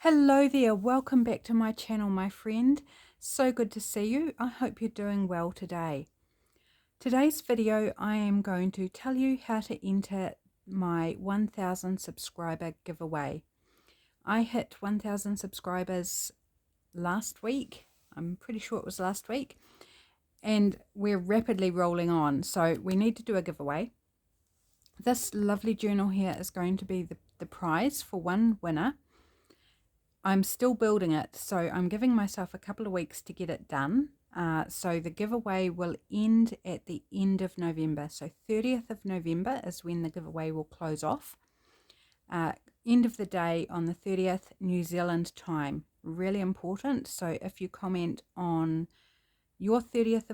Hello there, welcome back to my channel, my friend. So good to see you. I hope you're doing well today. Today's video, I am going to tell you how to enter my 1000 subscriber giveaway. I hit 1000 subscribers last week. I'm pretty sure it was last week. And we're rapidly rolling on, so we need to do a giveaway. This lovely journal here is going to be the prize for one winner. I'm still building it, so I'm giving myself a couple of weeks to get it done. So the giveaway will end at the end of November. So 30th of November is when the giveaway will close off. End of the day on the 30th, New Zealand time. Really important. So if you comment on your 30th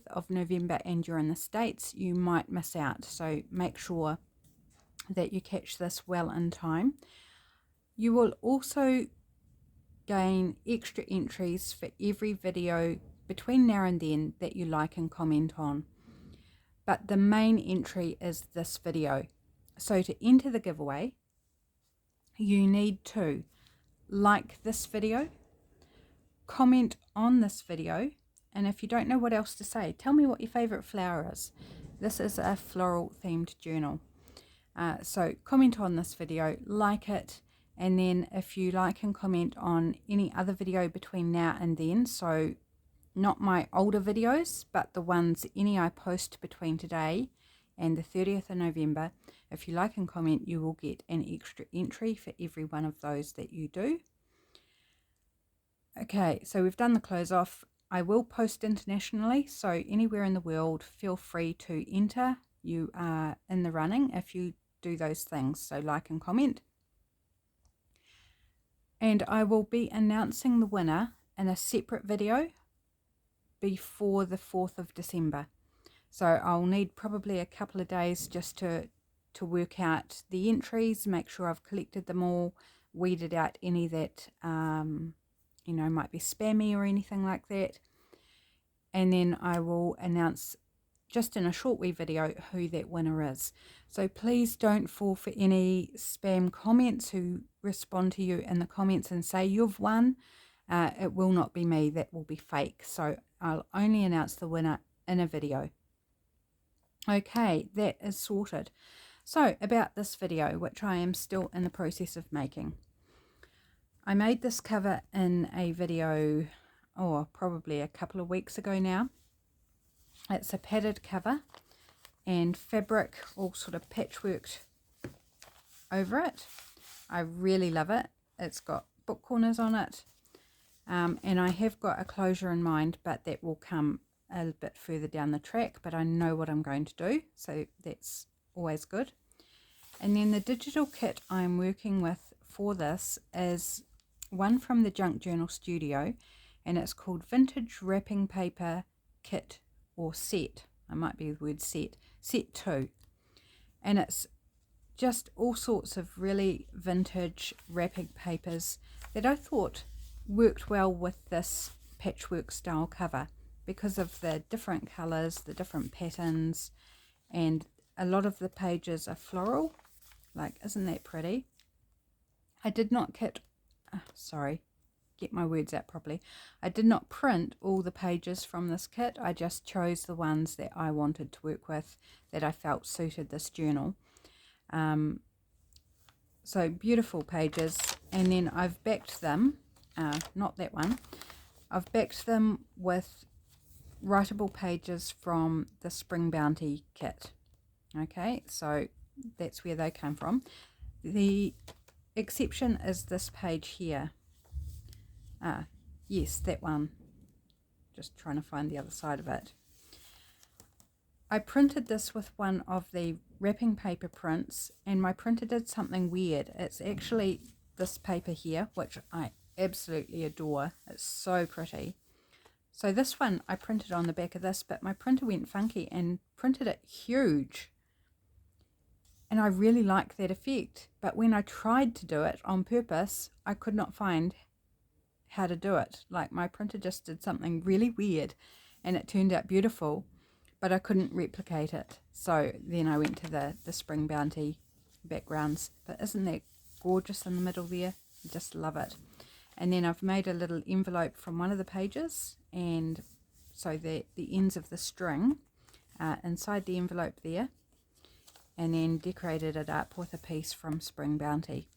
of November and you're in the States, you might miss out. So make sure that you catch this well in time. You will also gain extra entries for every video between now and then that you like and comment on. But the main entry is this video. So to enter the giveaway, you need to like this video, comment on this video, and if you don't know what else to say, tell me what your favorite flower is. This is a floral themed journal. So comment on this video, like it, and then if you like and comment on any other video between now and then, so not my older videos, but the ones any I post between today and the 30th of November, if you like and comment, you will get an extra entry for every one of those that you do. Okay, so we've done the close off. I will post internationally, so anywhere in the world, feel free to enter. You are in the running if you do those things, so like and comment. And I will be announcing the winner in a separate video before the 4th of December. So I'll need probably a couple of days just to work out the entries, make sure I've collected them all, weeded out any that, you know, might be spammy or anything like that. And then I will announce just in a short wee video who that winner is. So please don't fall for any spam comments who respond to you in the comments and say you've won. It will not be me, that will be fake. So I'll only announce the winner in a video. Okay, that is sorted. So about this video, which I am still in the process of making. I made this cover in a video, probably a couple of weeks ago now. It's a padded cover and fabric all sort of patchworked over it. I really love it. It's got book corners on it, and I have got a closure in mind, but that will come a bit further down the track, but I know what I'm going to do, so that's always good. And then the digital kit I'm working with for this is one from the Junk Journal Studio, and it's called Vintage Wrapping Paper Kit or Set. I might be the word set 2, and it's just all sorts of really vintage wrapping papers that I thought worked well with this patchwork style cover because of the different colors, the different patterns, and a lot of the pages are floral. Like, isn't that pretty? I did not get my words out properly. I did not print all the pages from this kit. I just chose the ones that I wanted to work with, that I felt suited this journal. So beautiful pages, and then I've backed them, not that one, I've backed them with writable pages from the Spring Bounty kit. Okay, so that's where they came from. The exception is this page here. Yes, that one. Just trying to find the other side of it. I printed this with one of the wrapping paper prints, and my printer did something weird. It's actually this paper here, which I absolutely adore. It's so pretty. So this one I printed on the back of this, but my printer went funky and printed it huge. And I really like that effect. But when I tried to do it on purpose, I could not find how to do it. Like, my printer just did something really weird, and it turned out beautiful, but I couldn't replicate it. So then I went to the Spring Bounty backgrounds. But isn't that gorgeous in the middle there? I just love it. And then I've made a little envelope from one of the pages, and so that the ends of the string are inside the envelope there, and then decorated it up with a piece from Spring Bounty.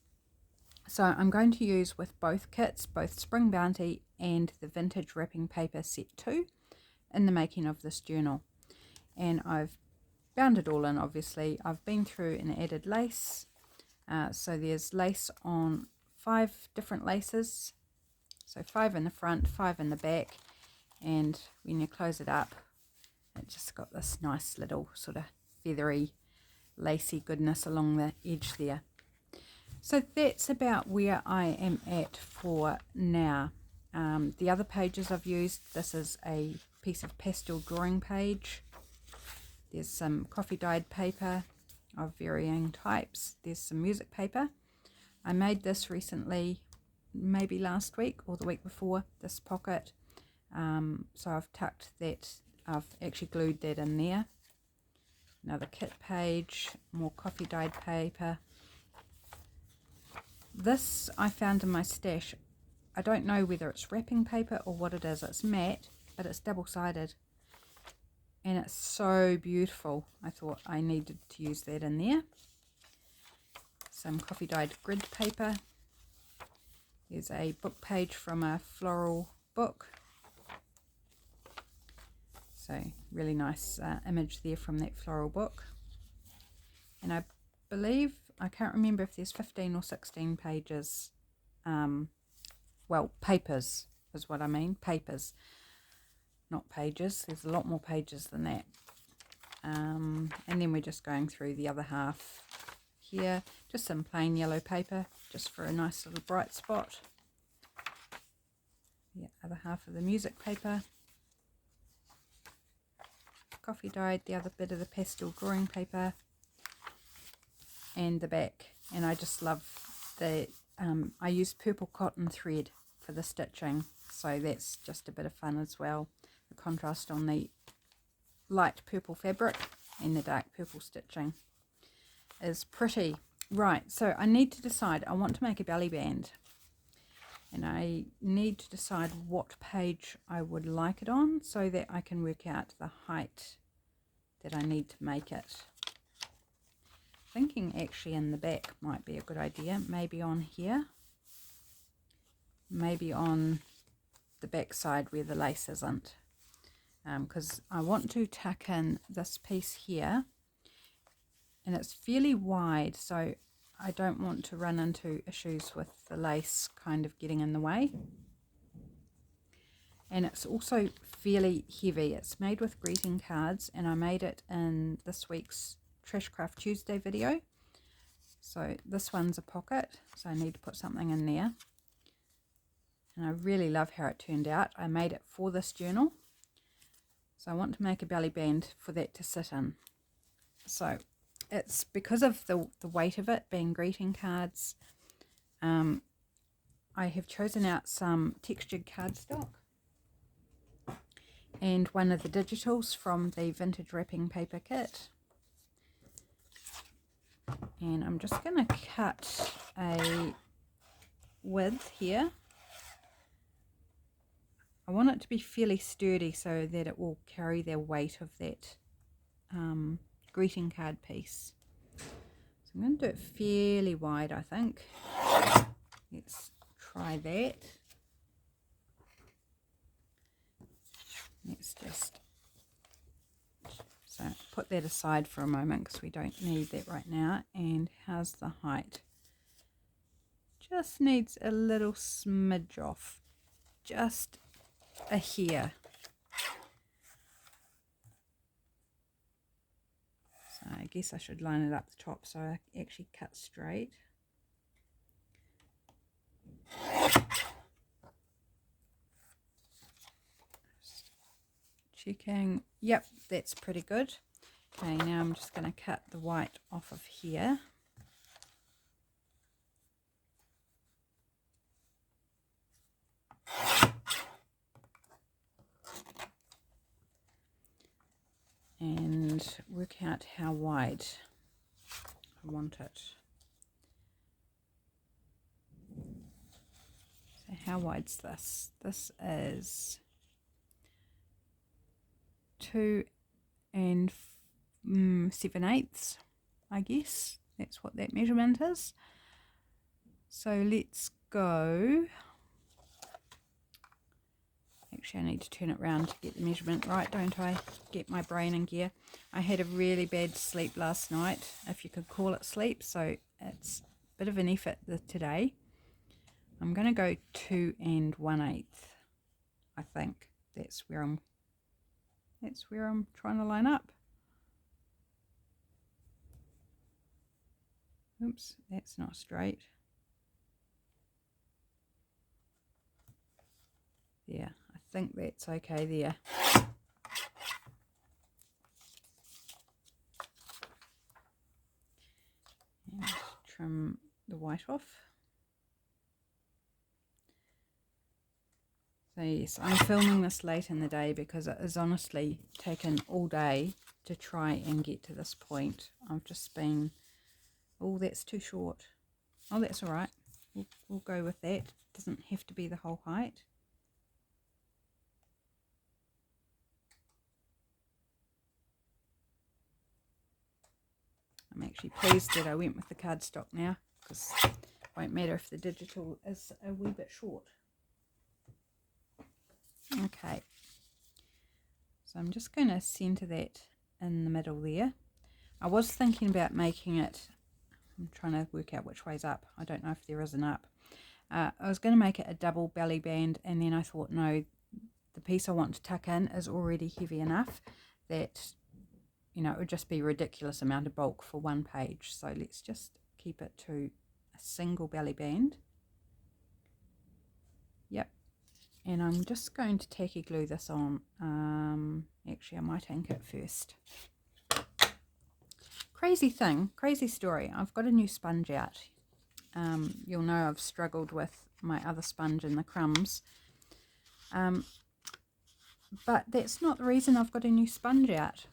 So I'm going to use with both kits, both Spring Bounty and the Vintage Wrapping Paper Set 2 in the making of this journal. And I've bound it all in, obviously. I've been through and added lace. So there's lace on 5 different laces. So 5 in the front, 5 in the back. And when you close it up, it just got this nice little sort of feathery, lacy goodness along the edge there. So that's about where I am at for now. The other pages I've used, this is a piece of pastel drawing page. There's some coffee dyed paper of varying types. There's some music paper. I made this recently, maybe last week or the week before, this pocket. So I've tucked that, I've actually glued that in there. Another kit page, more coffee dyed paper. This I found in my stash. I don't know whether it's wrapping paper or what it is. It's matte, but it's double-sided. And it's so beautiful. I thought I needed to use that in there. Some coffee dyed grid paper. There's a book page from a floral book. So really nice image there from that floral book. And I believe, I can't remember if there's 15 or 16 pages. Well, papers is what I mean. Papers, not pages. There's a lot more pages than that. And then we're just going through the other half here. Just some plain yellow paper, just for a nice little bright spot. The other half of the music paper. Coffee dyed, the other bit of the pastel drawing paper. And the back. And I just love the, I used purple cotton thread for the stitching. So that's just a bit of fun as well. The contrast on the light purple fabric and the dark purple stitching is pretty. Right, so I need to decide. I want to make a belly band, and I need to decide what page I would like it on so that I can work out the height that I need to make it. Thinking actually in the back might be a good idea. Maybe on here, maybe on the back side where the lace isn't, because I want to tuck in this piece here, and it's fairly wide, so I don't want to run into issues with the lace kind of getting in the way. And it's also fairly heavy. It's made with greeting cards, and I made it in this week's Trash Craft Tuesday video. So this one's a pocket, so I need to put something in there. And I really love how it turned out. I made it for this journal, so I want to make a belly band for that to sit in. So it's because of the weight of it being greeting cards. I have chosen out some textured cardstock and one of the digitals from the Vintage Wrapping Paper Kit. And I'm just going to cut a width here. I want it to be fairly sturdy so that it will carry the weight of that greeting card piece. So I'm going to do it fairly wide, I think. Let's try that. Let's just put that aside for a moment because we don't need that right now. And how's the height? Just needs a little smidge off, just a hair. So I guess I should line it up the top so I actually cut straight. Checking, yep, that's pretty good. Okay, now I'm just going to cut the white off of here. And work out how wide I want it. how wide's this? This is 2 7/8, I guess. That's what that measurement is. So let's go. Actually, I need to turn it around to get the measurement right, don't I? Get my brain in gear. I had a really bad sleep last night, if you could call it sleep, so it's a bit of an effort today. I'm going to go 2 1/8. I think that's where I'm trying to line up. Oops, that's not straight. Yeah, I think that's okay there. And trim the white off. So yes, I'm filming this late in the day because it has honestly taken all day to try and get to this point. I've just been, oh, that's too short. Oh, that's all right. We'll go with that. Doesn't have to be the whole height. I'm actually pleased that I went with the cardstock now, because it won't matter if the digital is a wee bit short. Okay, so I'm just going to centre that in the middle there. I was thinking about making it, I'm trying to work out which way's up. I don't know if there is an up. I was going to make it a double belly band, and then I thought, no, the piece I want to tuck in is already heavy enough that, you know, it would just be a ridiculous amount of bulk for one page. So let's just keep it to a single belly band. Yep. And I'm just going to tacky glue this on. Actually, I might ink it first. Crazy thing, crazy story. I've got a new sponge out. You'll know I've struggled with my other sponge in the crumbs. But that's not the reason I've got a new sponge out.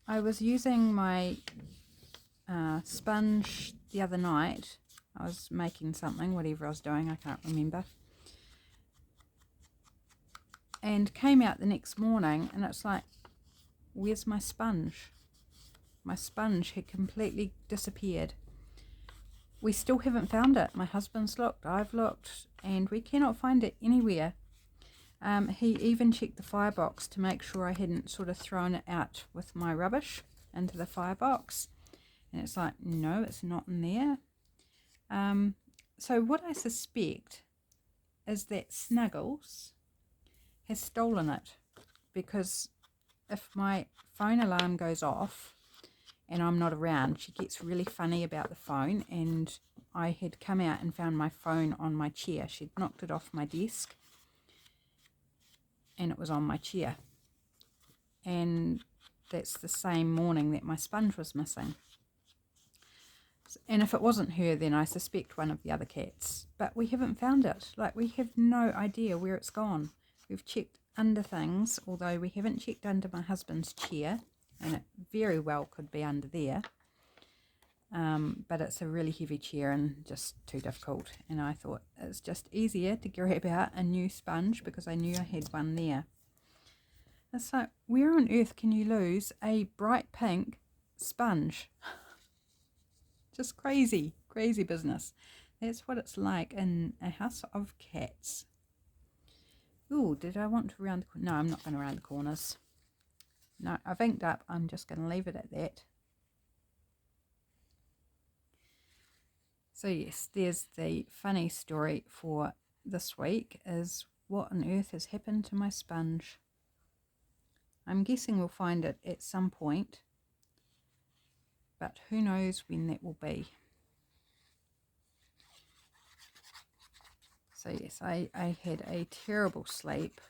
I was using my sponge the other night. I was making something, whatever I was doing, I can't remember. And came out the next morning and it's like, where's my sponge? My sponge had completely disappeared. We still haven't found it. My husband's looked, I've looked, and we cannot find it anywhere. He even checked the firebox to make sure I hadn't sort of thrown it out with my rubbish into the firebox. And it's like, no, it's not in there. So what I suspect is that Snuggles has stolen it, because if my phone alarm goes off and I'm not around, she gets really funny about the phone, and I had come out and found my phone on my chair. She'd knocked it off my desk and it was on my chair, and that's the same morning that my sponge was missing. And if it wasn't her, then I suspect one of the other cats, but we haven't found it. Like, we have no idea where it's gone. We've checked under things, although we haven't checked under my husband's chair, and it very well could be under there. But it's a really heavy chair and just too difficult. And I thought it's just easier to grab out a new sponge, because I knew I had one there. It's like, where on earth can you lose a bright pink sponge? Just crazy, crazy business. That's what it's like in a house of cats. Ooh, did I want to round the corner? No, I'm not going to round the corners. No, I've inked up. I'm just going to leave it at that. So yes, there's the funny story for this week, is what on earth has happened to my sponge. I'm guessing we'll find it at some point, but who knows when that will be. So yes, I had a terrible sleep,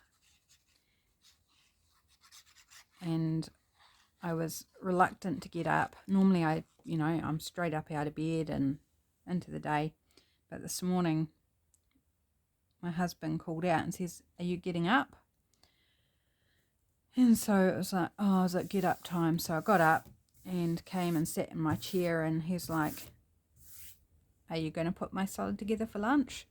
and I was reluctant to get up. Normally I'm straight up out of bed and into the day, but this morning my husband called out and says, "Are you getting up?" And so it was like, oh, is it get up time? So I got up and came and sat in my chair, and he's like, "Are you going to put my salad together for lunch?"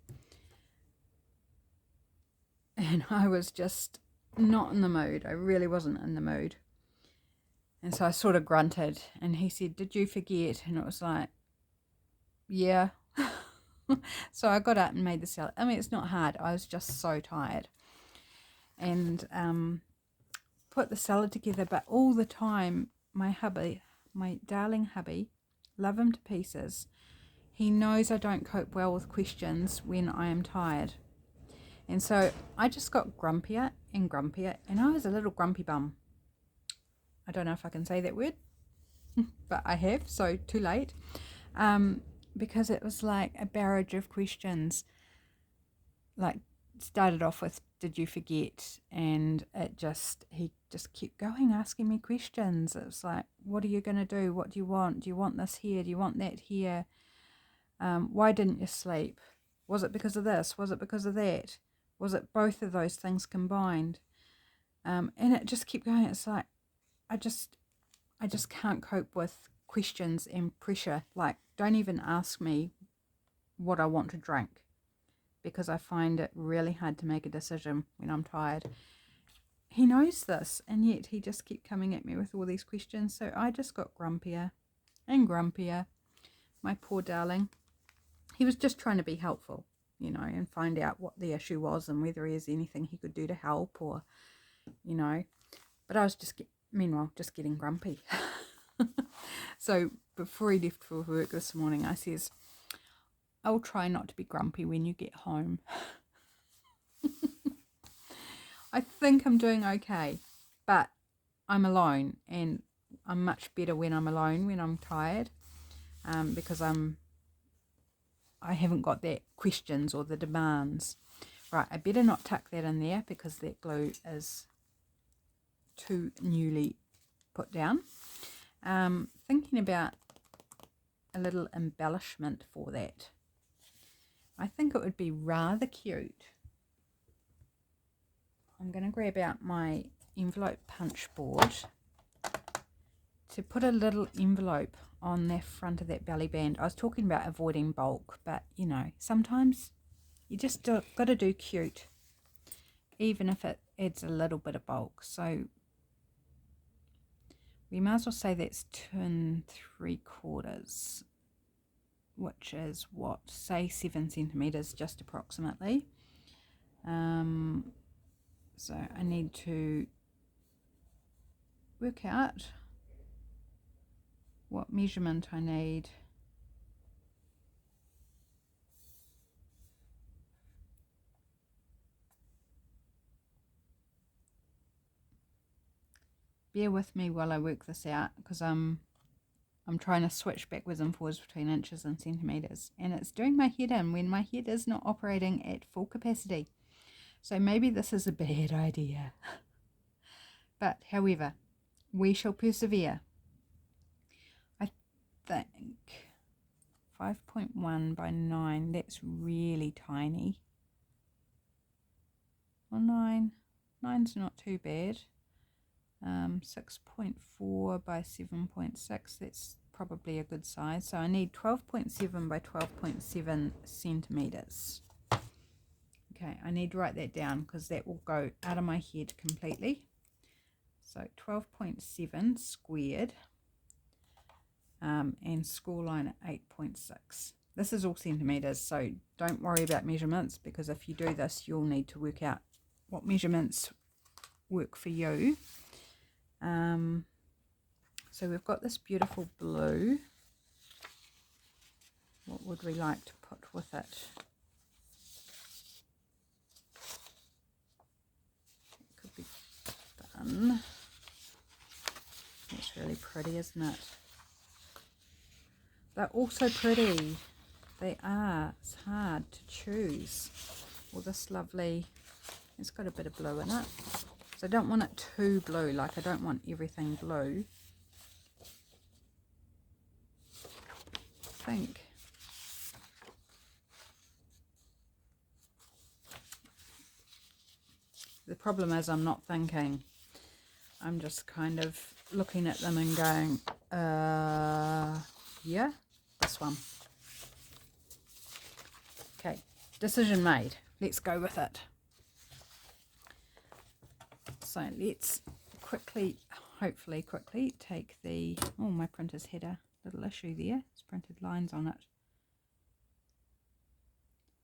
and I was just not in the mood. I really wasn't in the mood. And so I sort of grunted, and he said, "Did you forget?" And it was like, yeah. So I got up and made the salad. I mean, it's not hard. I was just so tired. And put the salad together, but all the time, my hubby, my darling hubby, love him to pieces, he knows I don't cope well with questions when I am tired. And so I just got grumpier and grumpier, and I was a little grumpy bum. I don't know if I can say that word, but I have, so too late. Because it was like a barrage of questions. Like, started off with, "Did you forget?" And he just kept going, asking me questions. It was like, "What are you going to do? What do you want? Do you want this here? Do you want that here? Why didn't you sleep? Was it because of this? Was it because of that? Was it both of those things combined?" And it just kept going. It's like, I just can't cope with questions and pressure. Like, don't even ask me what I want to drink, because I find it really hard to make a decision when I'm tired. He knows this, and yet he just kept coming at me with all these questions. So I just got grumpier and grumpier. My poor darling. He was just trying to be helpful, you know, and find out what the issue was and whether there's anything he could do to help, or, you know. But I was meanwhile, just getting grumpy. So before he left for work this morning, I says, "I'll try not to be grumpy when you get home." I think I'm doing okay, but I'm alone, and I'm much better when I'm alone, when I'm tired, because I haven't got that questions or the demands. Right, I better not tuck that in there because that glue is too newly put down. Thinking about a little embellishment for that. I think it would be rather cute. I'm going to grab out my envelope punch board to put a little envelope on the front of that belly band. I was talking about avoiding bulk, but you know, sometimes you just got to do cute, even if it adds a little bit of bulk. So we might as well say that's 2 3/4, which is what, say 7 centimeters, just approximately. So I need to work out what measurement I need. Bear with me while I work this out, because I'm trying to switch backwards and forwards between inches and centimeters, and it's doing my head in when my head is not operating at full capacity. So maybe this is a bad idea. But however, we shall persevere. I think 5.1 by 9, that's really tiny. Well, 9's not too bad. 6.4 by 7.6, that's probably a good size. So I need 12.7 by 12.7 centimeters. Okay, I need to write that down because that will go out of my head completely. So 12.7 squared, and score line at 8.6. This is all centimeters, so don't worry about measurements, because if you do this, you'll need to work out what measurements work for you. So we've got this beautiful blue. What would we like to put with it? It could be fun. That's really pretty, isn't it? They're also pretty. They are. It's hard to choose. Well, this lovely, it's got a bit of blue in it. So I don't want it too blue, like I don't want everything blue. I think the problem is I'm not thinking. I'm just kind of looking at them and going, yeah, this one. Okay, decision made. Let's go with it. So let's quickly, hopefully quickly, take the, oh, my printer's had a little issue there. It's printed lines on it.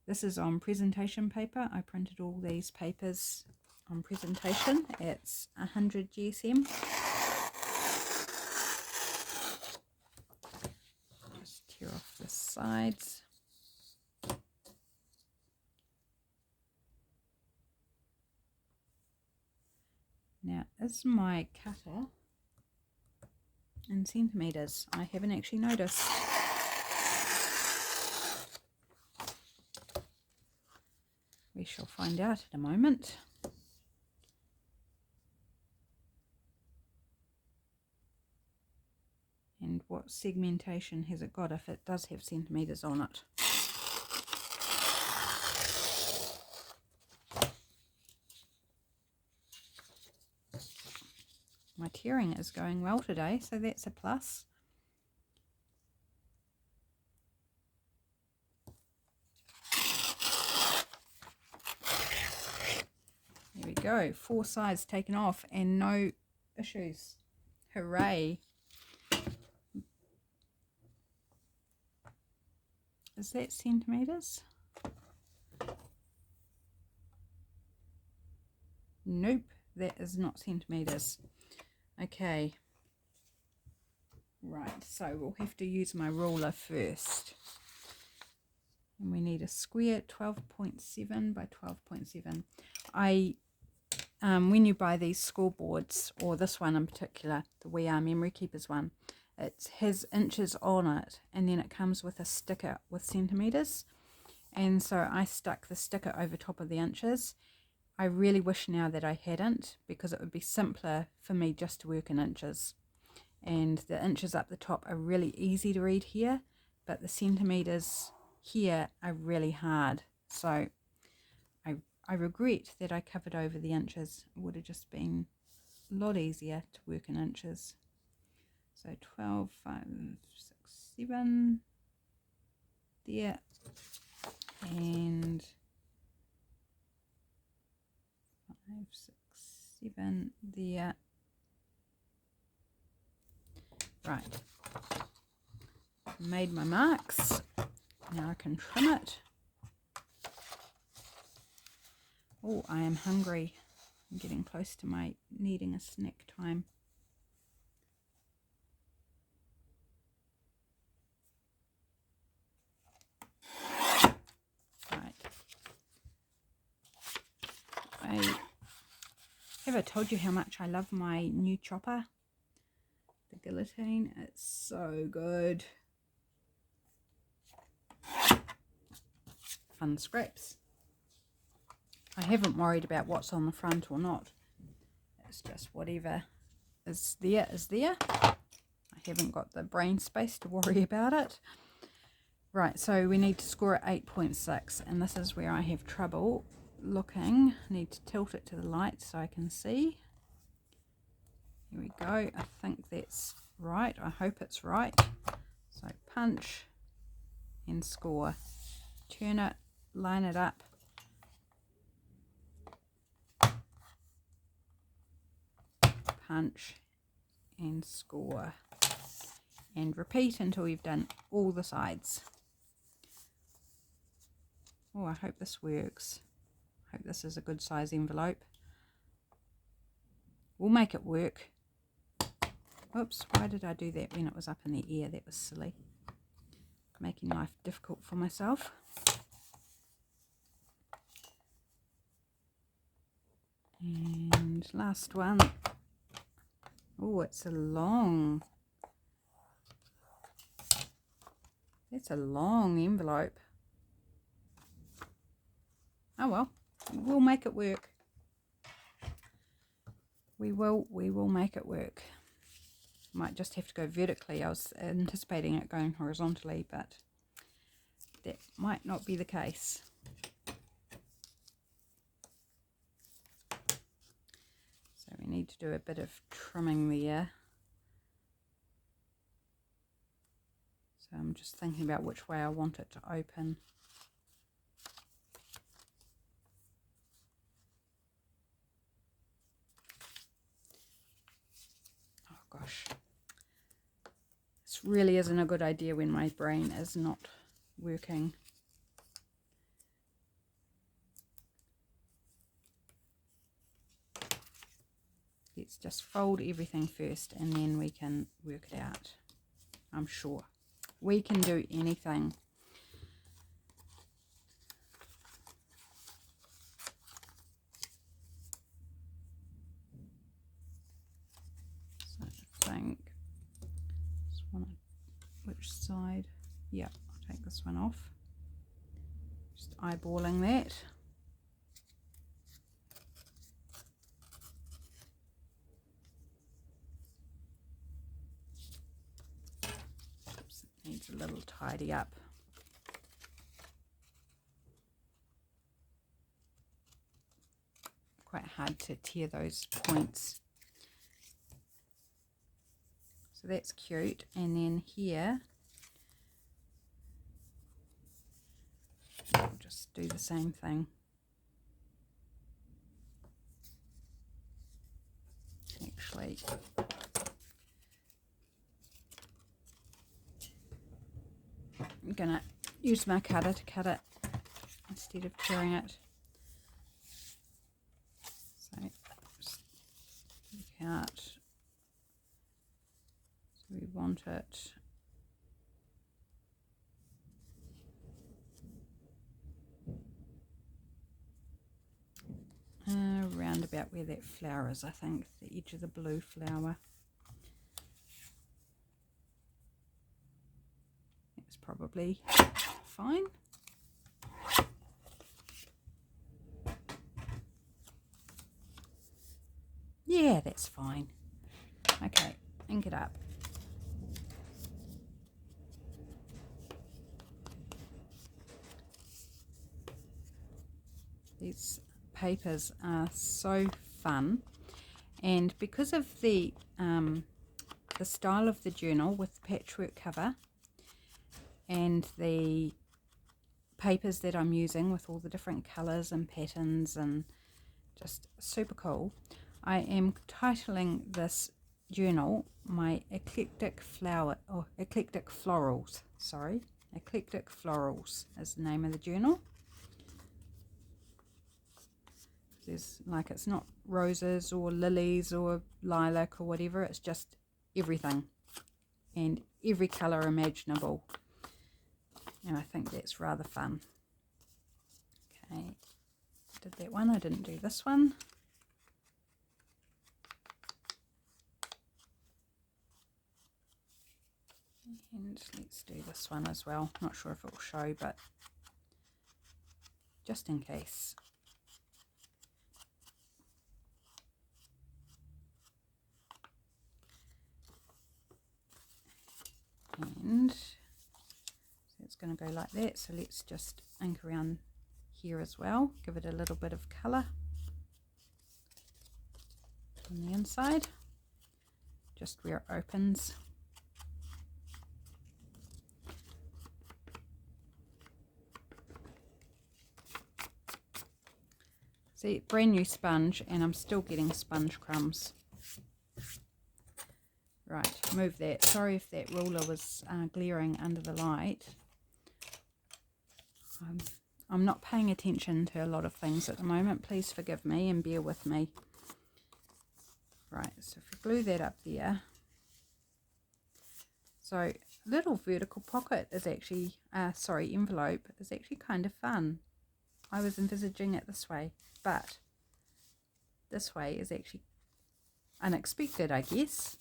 This is on presentation paper. I printed all these papers on presentation. It's 100 GSM. Just tear off the sides. Now, is my cutter in centimetres? I haven't actually noticed. We shall find out in a moment. And what segmentation has it got if it does have centimetres on it? My tearing is going well today, so that's a plus. There we go, 4 sides taken off and no issues. Hooray! Is that centimetres? Nope, that is not centimetres. Okay, right, so we'll have to use my ruler first. And we need a square 12.7 by 12.7. When you buy these scoreboards, or this one in particular, the We Are Memory Keepers one, it has inches on it, and then it comes with a sticker with centimetres. And so I stuck the sticker over top of the inches. I really wish now that I hadn't, because it would be simpler for me just to work in inches. And the inches up the top are really easy to read here, but the centimetres here are really hard. So I regret that I covered over the inches. It would have just been a lot easier to work in inches. So 12, 5, 6, 7 there, and 5, 6, 7 there. Right, made my marks. Now I can trim it. Oh, I am hungry. I'm getting close to my needing a snack time. Right. Have I told you how much I love my new chopper? The guillotine. It's so good. Fun scraps. I haven't worried about what's on the front or not. It's just whatever is there is there. I haven't got the brain space to worry about it. Right, so we need to score at 8.6, and this is where I have trouble looking. I need to tilt it to the light so I can see. Here we go. I think that's right. I hope it's right. So punch and score. Turn it, line it up. Punch and score. And repeat until you've done all the sides. Oh, I hope this works. I hope this is a good size envelope. We'll make it work. Oops, why did I do that when it was up in the air? That was silly. Making life difficult for myself. And last one. Oh, it's a long. That's a long envelope. Oh well, we'll make it work. We will make it work. Might just have to go vertically. I was anticipating it going horizontally, but that might not be the case. So we need to do a bit of trimming there. So I'm just thinking about which way I want it to open. really isn't a good idea when my brain is not working. Let's just fold everything first and then we can work it out. I'm sure we can do anything. So I think this one, which side? Yeah, I'll take this one off. Just eyeballing that. Oops, it needs a little tidy up. Quite hard to tear those points. So that's cute. And then here, I'll just do the same thing. Actually, I'm gonna use my cutter to cut it instead of tearing it. So just look out. So we want it around about where that flower is, I think, the edge of the blue flower. That's probably fine. Yeah, that's fine. Okay, ink it up. These papers are so fun, and because of the style of the journal with the patchwork cover and the papers that I'm using with all the different colors and patterns and just super cool, I am titling this journal my Eclectic Florals. Sorry, Eclectic Florals is the name of the journal. There's like, it's not roses or lilies or lilac or whatever, it's just everything and every color imaginable, and I think that's rather fun. Okay, did that one, I didn't do this one. And let's do this one as well. Not sure if it will show, but just in case. And so it's going to go like that, so let's just ink around here as well, give it a little bit of colour on the inside, just where it opens. See, brand new sponge, and I'm still getting sponge crumbs. Right, move that. Sorry if that ruler was glaring under the light. I'm not paying attention to a lot of things at the moment. Please forgive me and bear with me. Right, so if we glue that up there. So little vertical pocket is actually, envelope is actually kind of fun. I was envisaging it this way, but this way is actually unexpected, I guess.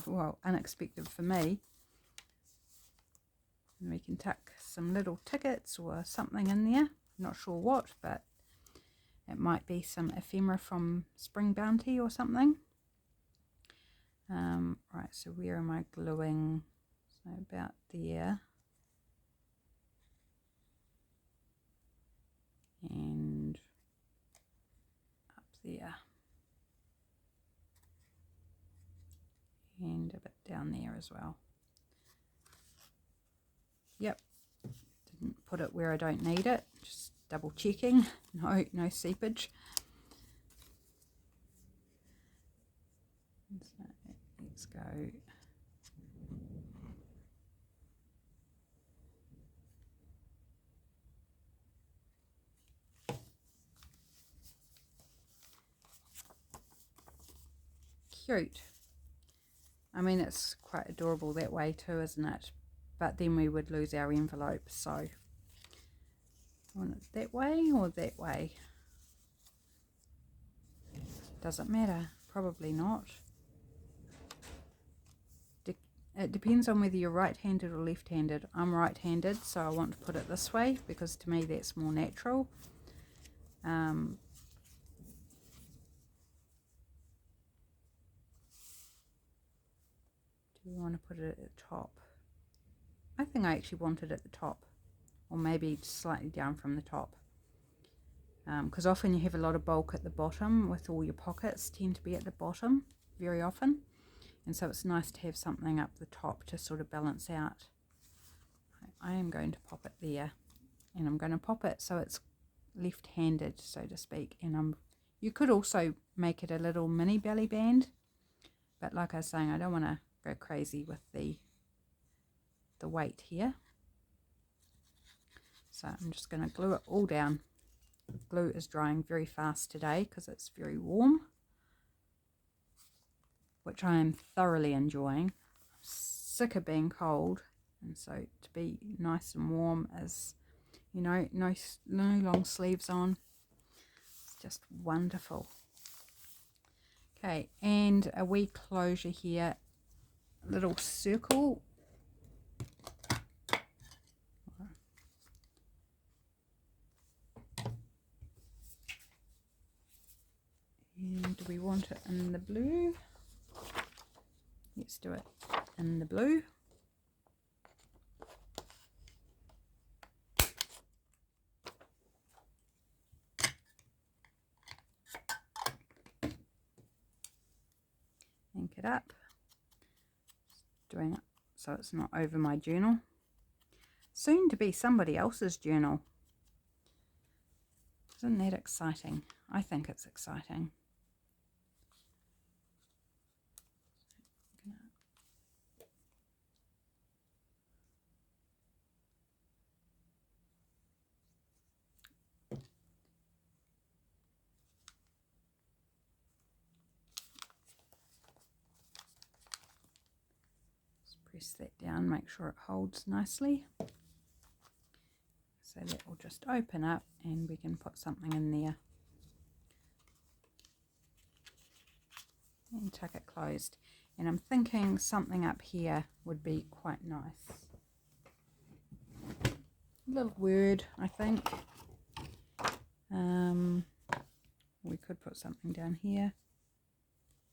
Well, unexpected for me. And we can tuck some little tickets or something in there. I'm not sure what, but it might be some ephemera from Spring Bounty or something. Right, so where am I gluing? So about there. And up there. And a bit down there as well. Yep, didn't put it where I don't need it, just double checking. No seepage. So let's go cute. I mean, it's quite adorable that way too, isn't it? But then we would lose our envelope, so I want it that way or that way? Doesn't matter, probably not. It depends on whether you're right-handed or left-handed. I'm right-handed, so I want to put it this way because to me that's more natural. Do we want to put it at the top? I think I actually want it at the top, or maybe slightly down from the top, because often you have a lot of bulk at the bottom with all your pockets tend to be at the bottom very often, and so it's nice to have something up the top to sort of balance out. I am going to pop it there, and I'm going to pop it so it's left-handed, so to speak, and you could also make it a little mini belly band, but like I was saying, I don't want to go crazy with the weight here, so I'm just going to glue it all down. Glue is drying very fast today because it's very warm, which I am thoroughly enjoying. I'm sick of being cold, and so to be nice and warm is, you know, no long sleeves on. It's just wonderful. Okay, and a wee closure here, a little circle. And do we want it in the blue? Let's do it in the blue. Ink it up. Just doing it so it's not over my journal. Soon to be somebody else's journal. Isn't that exciting? I think it's exciting. Press that down, make sure it holds nicely. So that will just open up and we can put something in there. And tuck it closed. And I'm thinking something up here would be quite nice. A little word, I think. We could put something down here.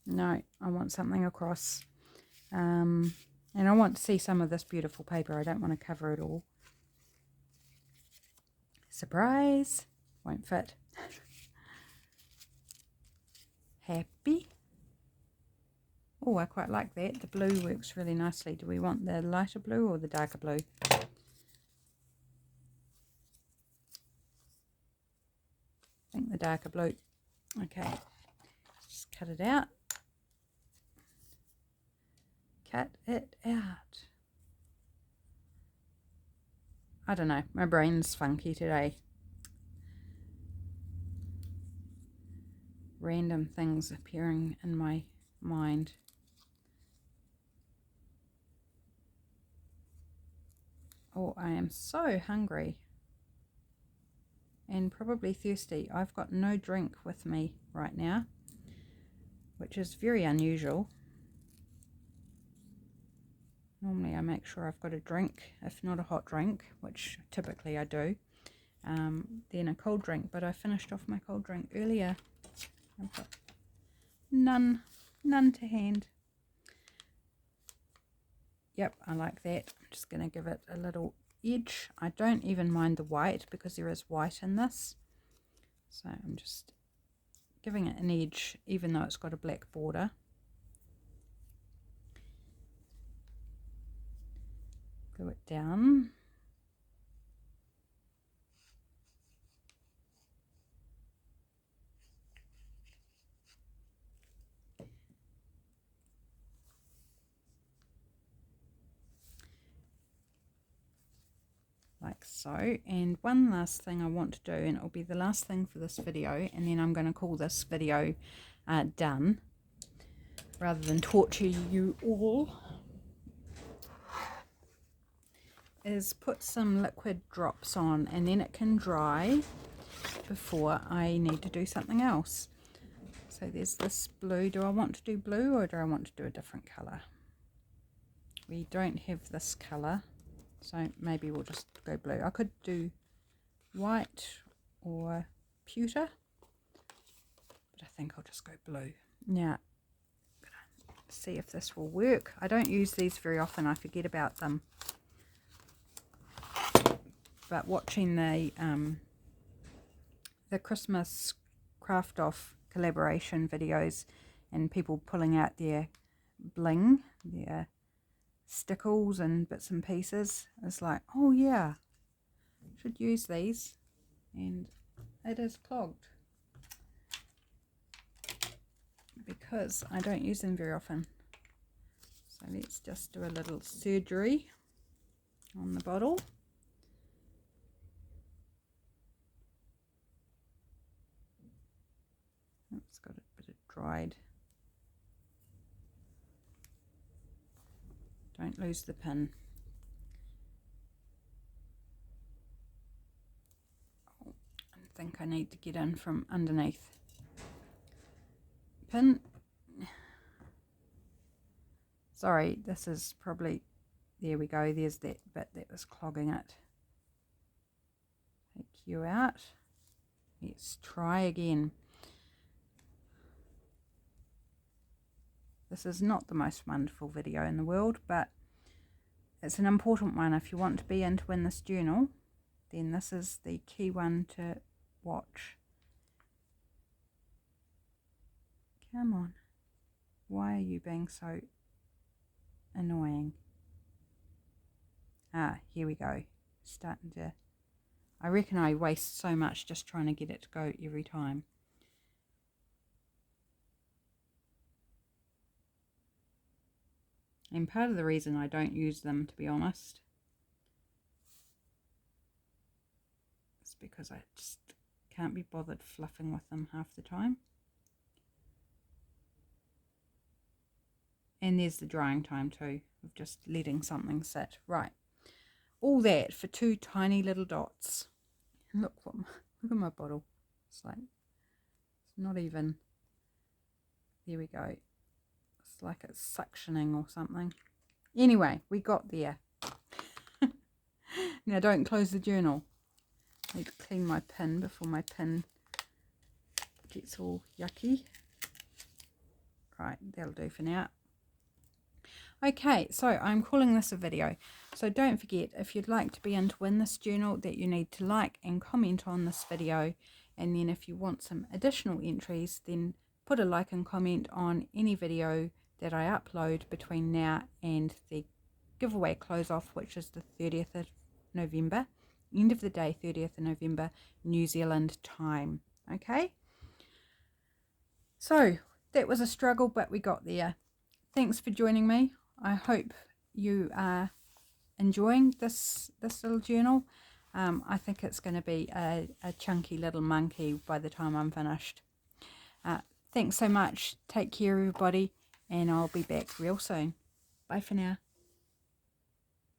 No, I want something across. And I want to see some of this beautiful paper. I don't want to cover it all. Surprise! Won't fit. Happy. Oh, I quite like that. The blue works really nicely. Do we want the lighter blue or the darker blue? I think the darker blue. Okay, just cut it out. Cut it out. I don't know, my brain's funky today. Random things appearing in my mind. Oh, I am so hungry and probably thirsty. I've got no drink with me right now, which is very unusual. Normally I make sure I've got a drink, if not a hot drink, which typically I do, then a cold drink, but I finished off my cold drink earlier. I've got none to hand. Yep, I like that. I'm just going to give it a little edge. I don't even mind the white because there is white in this. So I'm just giving it an edge even though it's got a black border. Glue it down. Like so. And one last thing I want to do, and it'll be the last thing for this video, and then I'm going to call this video done. rather than torture you all, is put some liquid drops on, and then it can dry before I need to do something else. So there's this blue. Do I want to do blue or do I want to do a different colour? We don't have this colour, so maybe we'll just go blue. I could do white or pewter, but I think I'll just go blue. Now, I'm gonna see if this will work. I don't use these very often. I forget about them. But watching the Christmas craft off collaboration videos and people pulling out their bling, their stickles and bits and pieces, it's like, oh yeah, should use these, and it is clogged because I don't use them very often. So let's just do a little surgery on the bottle. It's got a bit of dried. Don't lose the pin. Oh, I think I need to get in from underneath. Pin. Sorry, this is probably, there we go, there's that bit that was clogging it. Take you out. Let's try again. This is not the most wonderful video in the world, but it's an important one. If you want to be in to win this journal, then this is the key one to watch. Come on. Why are you being so annoying? Ah, here we go. Starting to... I reckon I waste so much just trying to get it to go every time. And part of the reason I don't use them, to be honest, is because I just can't be bothered fluffing with them half the time. And there's the drying time too, of just letting something sit. Right, all that for 2 tiny little dots. And look at my bottle. It's like, it's not even, there we go. It's like it's suctioning or something. Anyway, we got there. Now don't close the journal. I need to clean my pin before my pin gets all yucky. Right, that'll do for now. Okay, so I'm calling this a video. So don't forget, if you'd like to be in to win this journal, that you need to like and comment on this video. And then if you want some additional entries, then put a like and comment on any video that I upload between now and the giveaway close off, which is the 30th of November, end of the day, 30th of November, New Zealand time. Okay, so that was a struggle, but we got there. Thanks for joining me. I hope you are enjoying this little journal. I think it's going to be a chunky little monkey by the time I'm finished. Thanks so much. Take care, everybody. And I'll be back real soon. Bye for now.